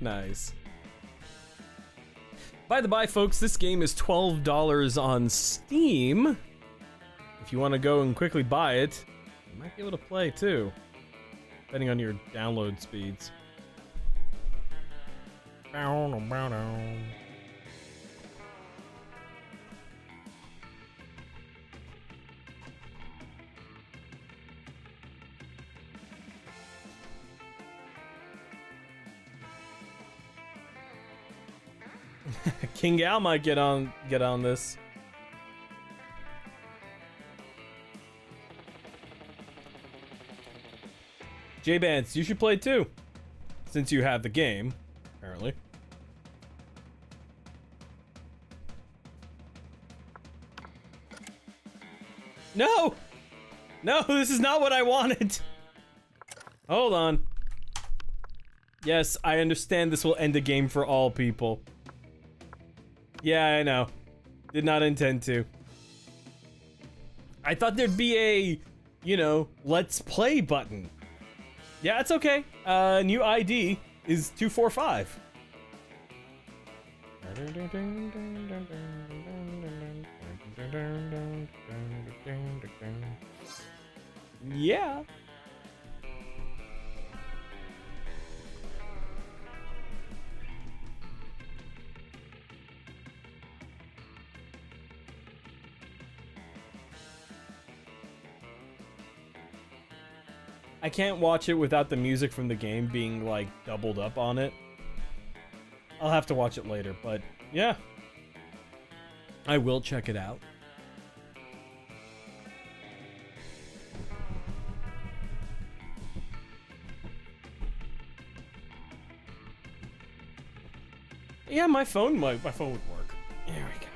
Nice. By the by, folks, this game is $12 on Steam. If you want to go and quickly buy it, you might be able to play too, depending on your download speeds. King Gal might get on this. J-Bance, you should play too, since you have the game, apparently. No! No, this is not what I wanted! Hold on. Yes, I understand this will end the game for all people. Yeah, I know. Did not intend to. I thought there'd be a, you know, let's play button. Yeah, it's okay. New ID is 245. Yeah. I can't watch it without the music from the game being, like, doubled up on it. I'll have to watch it later, but yeah. I will check it out. Yeah, my phone would work. There we go.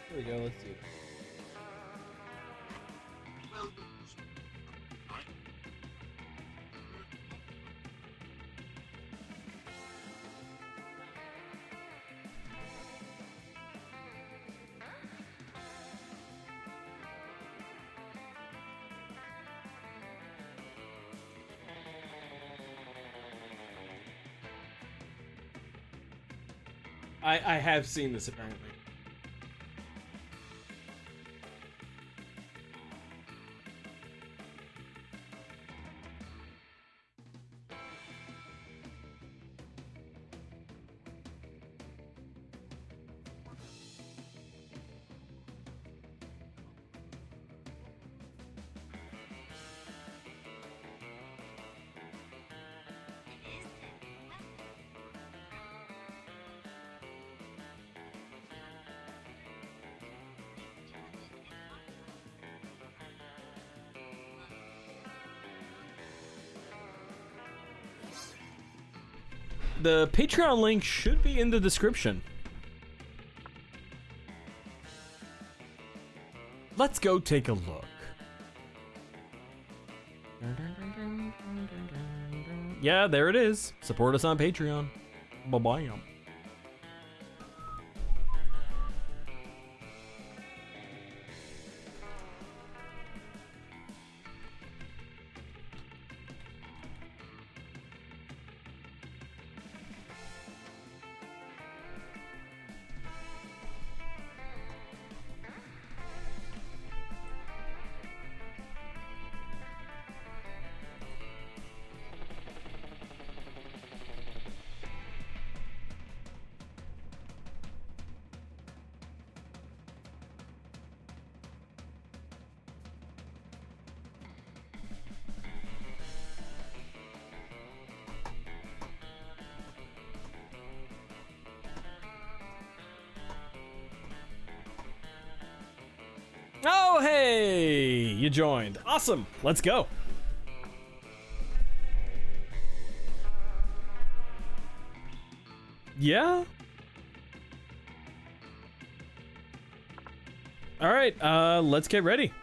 Here we go, let's see. I have seen this apparently. The Patreon link should be in the description. Let's go take a look. Yeah, there it is. Support us on Patreon. Bye-bye. hey, you joined. Awesome. Let's go. Yeah. All right, let's get ready.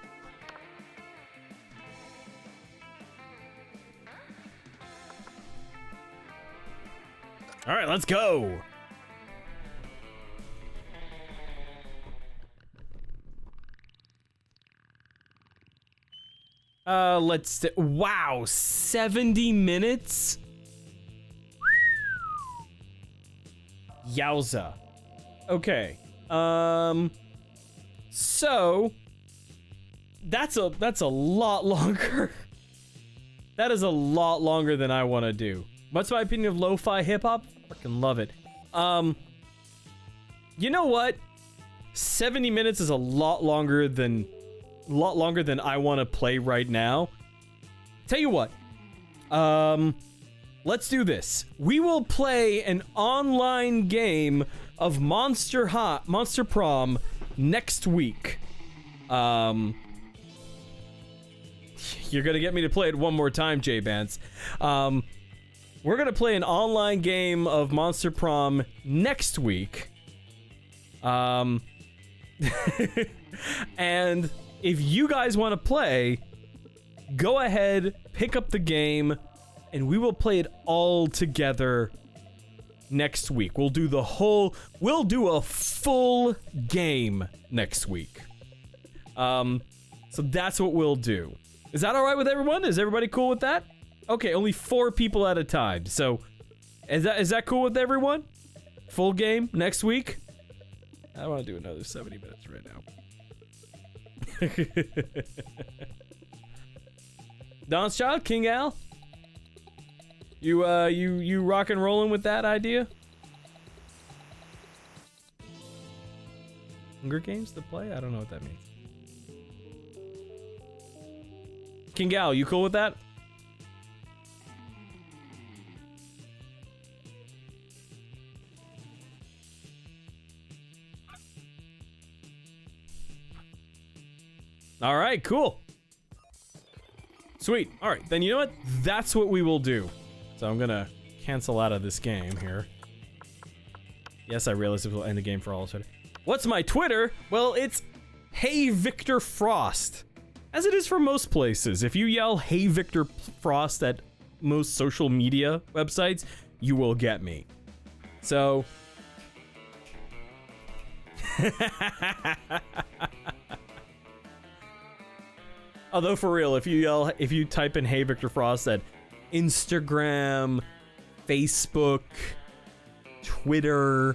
All right, let's go. Wow, 70 minutes? Yowza. Okay. So that's a lot longer. That is a lot longer than I want to do. What's my opinion of lo-fi hip-hop? Fucking love it. You know what? 70 minutes is a lot longer than I want to play right now. Tell you what. Let's do this. We will play an online game of Monster Prom next week. You're gonna get me to play it one more time, J-Bance. We're gonna play an online game of Monster Prom next week. And if you guys want to play, go ahead, pick up the game, and we will play it all together next week. We'll do a full game next week. So that's what we'll do. Is that all right with everyone? Is everybody cool with that? Okay, only 4 people at a time. So, is that cool with everyone? Full game next week? I don't want to do another 70 minutes right now. Don's Child, King Al? You rock and rolling with that idea? Hunger Games to play? I don't know what that means. King Gal, you cool with that? All right, cool. Sweet. All right, then you know what? That's what we will do. So I'm gonna cancel out of this game here. Yes, I realize it will end the game for all of us. What's my Twitter? Well, it's Hey Victor Frost. As it is for most places. If you yell Hey Victor Frost at most social media websites, you will get me. So... Although for real, if you type in Hey Victor Frost at Instagram, Facebook, Twitter,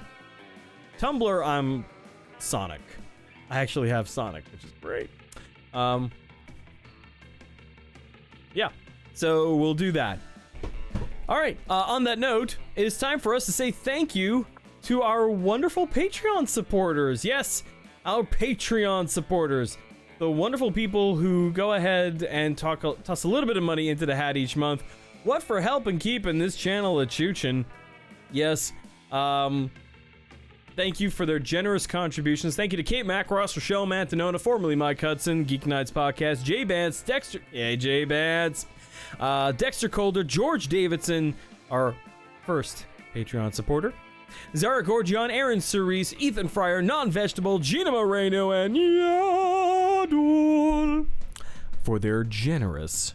Tumblr, I'm Sonic. I actually have Sonic, which is great. Yeah, so we'll do that. All right, on that note, it is time for us to say thank you to our wonderful Patreon supporters. Yes, our Patreon supporters. The wonderful people who go ahead and toss a little bit of money into the hat each month. What for helping keeping this channel a choochin'. Yes, thank you for their generous contributions. Thank you to Kate Macross, Rochelle Mantanona, formerly Mike Hudson, Geek Nights Podcast, Jay Bance, Dexter, Jay Bance, Dexter Calder, George Davidson, our first Patreon supporter, Zara Gorgian, Aaron Cerise, Ethan Fryer, Non-Vegetable, Gina Moreno, and Yadul for their generous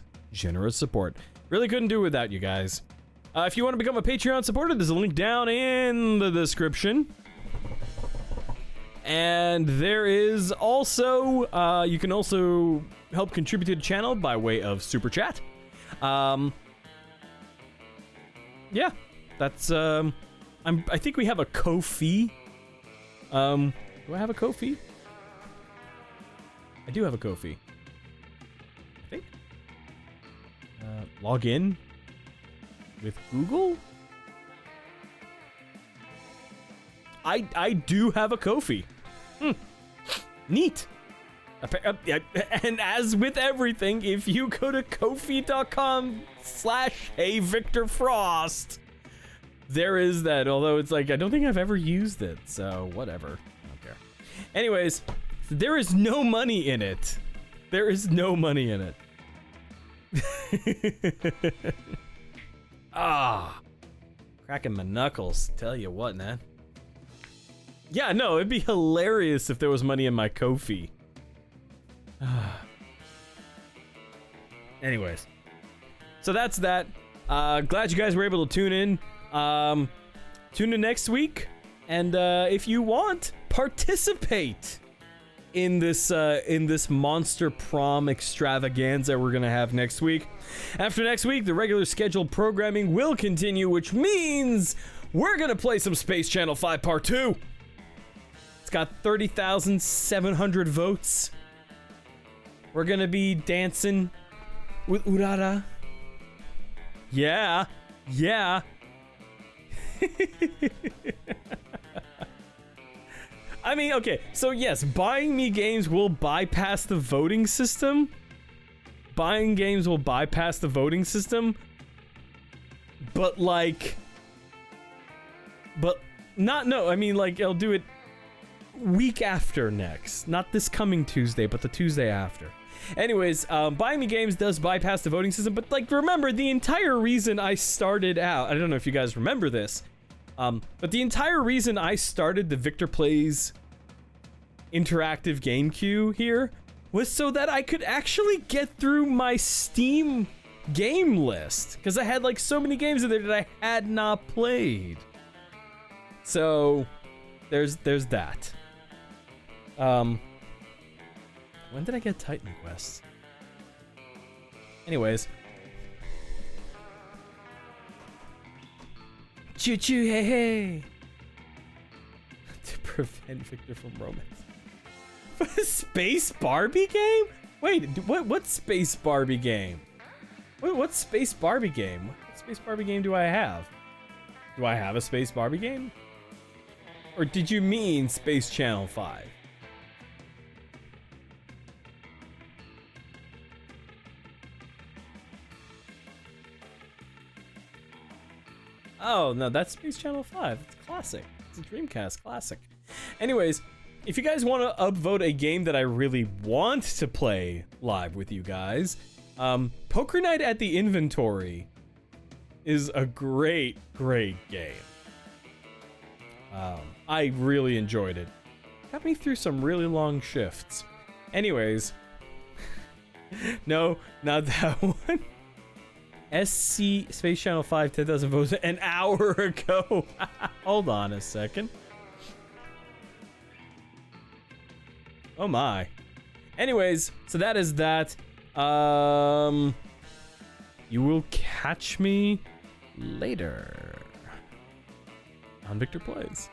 support. Really couldn't do without you guys. If you want to become a Patreon supporter, there's a link down in the description. And there is also, you can also help contribute to the channel by way of Super Chat. Yeah, that's, I think we have a Ko-fi. Do I have a Ko-fi? I do have a Ko-fi. I think. Log in with Google? I do have a Ko-fi. Neat. And as with everything, if you go to kofi.com/HeyVictorFrost, there is that, although it's like, I don't think I've ever used it, so whatever. I don't care. Anyways, There is no money in it. There is no money in it. Cracking my knuckles. Tell you what, man. Yeah, no, it'd be hilarious if there was money in my Ko-fi. Anyways. So that's that. Glad you guys were able to tune in. Tune in next week. And if you want, participate in this monster prom extravaganza we're gonna have next week. After next week, the regular scheduled programming will continue, which means we're gonna play some Space Channel 5 Part 2. It's got 30,700 votes. We're gonna be dancing with Urara. Yeah. I mean, okay, so yes, buying me games will bypass the voting system. Buying games will bypass the voting system. But I mean, like, I'll do it week after next. Not this coming Tuesday, but the Tuesday after. Anyways, buying me games does bypass the voting system, but, like, remember, the entire reason I started out, I don't know if you guys remember this, but the entire reason I started the Victor Plays interactive game queue here was so that I could actually get through my Steam game list, because I had, like, so many games in there that I had not played. So, there's that. When did I get Titan Quest? Anyways. Choo choo hey hey! To prevent Victor from romance. Space Barbie game? Wait, what Space Barbie game? What Space Barbie game? What Space Barbie game do I have? Do I have a Space Barbie game? Or did you mean Space Channel 5? Oh, no, that's Space Channel 5. It's classic. It's a Dreamcast classic. Anyways, if you guys want to upvote a game that I really want to play live with you guys, Poker Night at the Inventory is a great game. I really enjoyed it. Got me through some really long shifts. Anyways, no, not that one. SC Space Channel 5 10,000 votes an hour ago. Hold on a second. Oh my. Anyways, so that is that. You will catch me later on Victor Plays.